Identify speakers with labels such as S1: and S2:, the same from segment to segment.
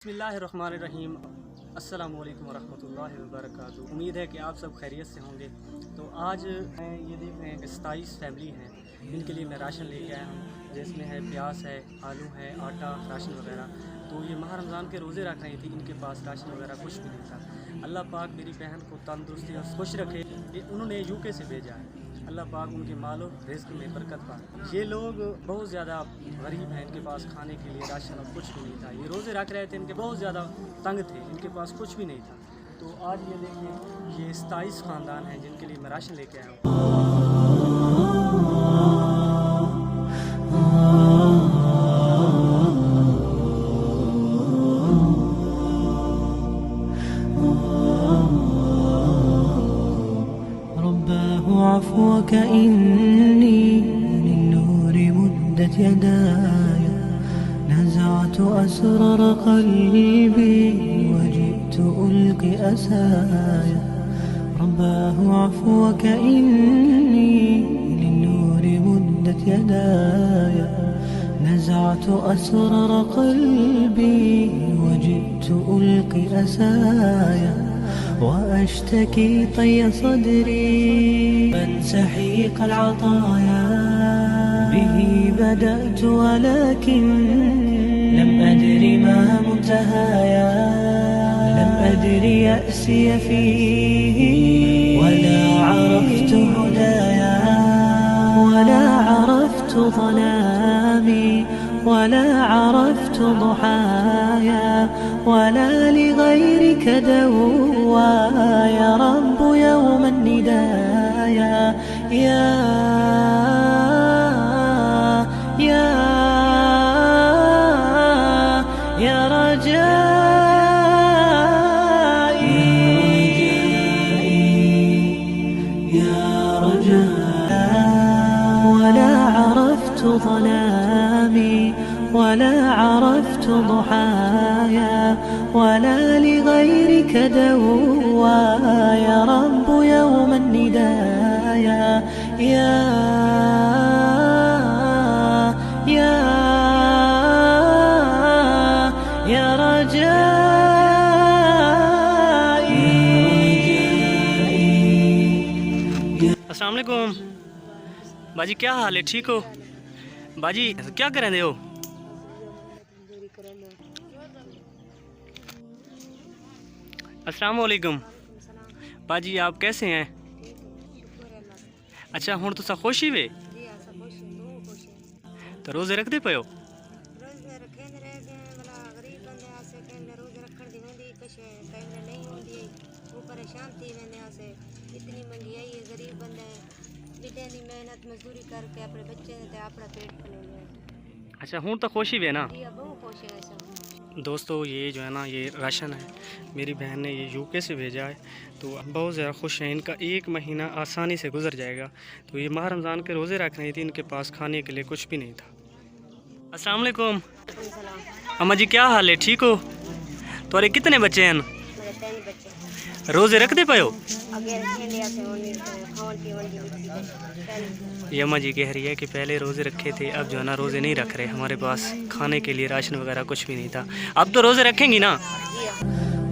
S1: बिस्मिल्लाहिर्रहमानिर्रहीम। अस्सलामुअलैकुम वरहमतुल्लाहि वबरकातुहू। उम्मीद है कि आप सब खैरियत से होंगे। तो आज ये देख रहे हैं कि 27 फैमिली हैं जिनके लिए मैं राशन लेके आया हूँ, जिसमें है प्याज है, आलू है, आटा, राशन वगैरह। तो ये माह रमज़ान के रोज़े रख रही थी, इनके पास राशन वगैरह कुछ भी नहीं था। अल्लाह पाक मेरी बहन को तंदुरुस्ती और खुश रखे। ये उन्होंने यूके से भेजा है। अल्लाह पाक उनके मालो रिज़्क़ में बरकत पाए। ये लोग बहुत ज़्यादा गरीब हैं, इनके पास खाने के लिए राशन और कुछ भी नहीं था। ये रोज़े रख रहे थे, इनके बहुत ज़्यादा तंग थे, इनके पास कुछ भी नहीं था। तो आज ये देखिए, ये 27 ख़ानदान हैं जिनके लिए मैं राशन लेके आया हूँ।
S2: عفوك إني للنور مدت يداي، نزعت أسرار قلبي وجئت ألقي أساي. رباه عفوك إني للنور مدت يداي، نزعت أسرار قلبي وجئت ألقي أساي. وأشتكي طي صدري من سحيق العطايا، به بدأت ولكن لم أدر ما منتهايا. لم أدر يأسي فيه ولا عرفت هدايا، ولا عرفت ظلامي ولا عرفت ضحايا، ولا لغيرك دوايا. رب يوم الندايا يا ولا عرفت ظلامي ولا عرفت ضحايا، ولا لغيرك دوايا. رب يوم الندايا يا رجائي.
S1: अस्सलाम वालेकुम बाजी, क्या हाल है? ठीक हो बाजी? क्या कर रहे हो? अस्सलाम वालेकुम बाजी, आप कैसे हैं? अच्छा, हुण तुसा खुश ही वे? तो रोज़े रखते पे हो?
S3: इतनी महंगाई है, गरीब बंदे बेटे ने मेहनत मजदूरी करके अपने बच्चे ने अपना पेट पाले।
S1: अच्छा, हुण तो खुश ही वे ना?
S3: बहुत खुश है सब।
S1: दोस्तों, ये जो है ना, ये राशन है, मेरी बहन ने ये यूके से भेजा है, तो बहुत ज़्यादा खुश हैं। इनका एक महीना आसानी से गुजर जाएगा। तो ये माह रमज़ान के रोज़े रख रही थी, इनके पास खाने के लिए कुछ भी नहीं था। अस्सलाम वालेकुम अम्मा जी, क्या हाल है? ठीक हो? तुम्हारे कितने बच्चे हैं? रोज़े रखते पे हो? ये अम्मा जी कह रही है कि पहले रोज़े रखे थे, अब जो है ना रोज़े नहीं रख रहे। हमारे पास खाने के लिए राशन वगैरह कुछ भी नहीं था। अब तो रोज़े रखेंगी ना?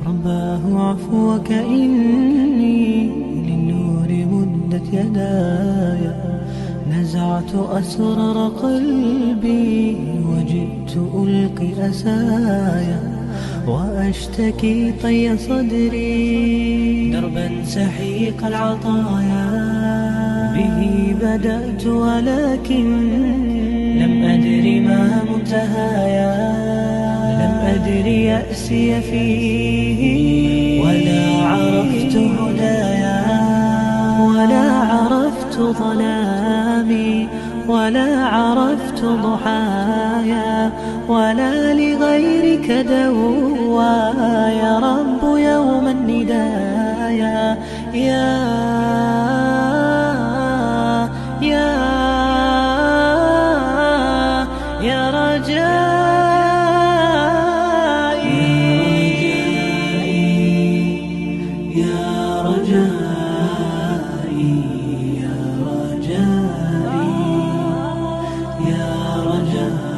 S2: رباه عفوك إني للنور مدت يداي، نزعت أسرار قلبي وجئت ألقي أسايا. وأشتكي طي صدري دربا سحيق العطايا، به بدأت ولكن لم أدر ما منتهايا. لم أدر يأسي فيه ولا عرفت هدايا، ولا عرفت ظلامي ولا عرفت ضحايا، ولا لغيرك دوايا. رب يوم الندايا يا رجائي. يا رجائي يا رجائي.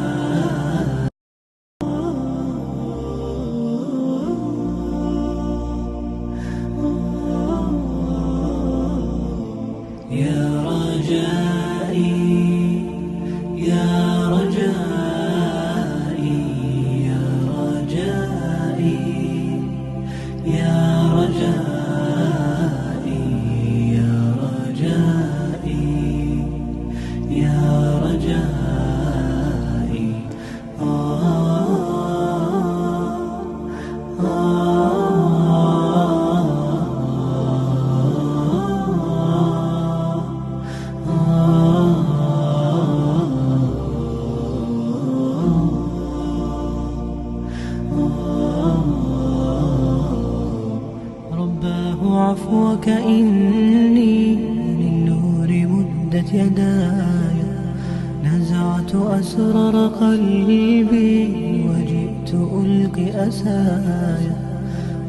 S2: رجائي يا رجائي يا رجائي رباه عفوك إني للنور مدت يداي نزعت أسرار قلبي وجئت ألقي أسايا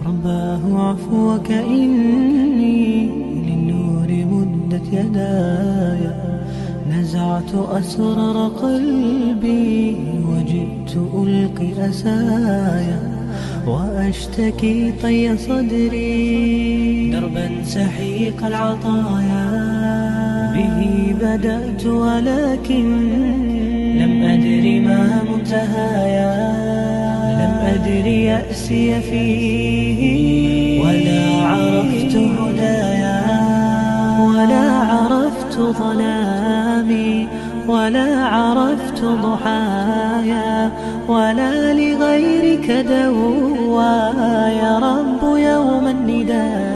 S2: رباه عفوك إني للنور مدت يداي نزعت أسرار قلبي وجئت ألقي أسايا وأشتكي طي صدري دربا سحيق العطايا به بدأت ولكن لم أدر ما منتهايا لم أدر يأسي فيه ولا عرفت هدايا ولا عرفت ظلامي ولا عرفت ضحايا ولا لغيرك دوايا رب يوم النداء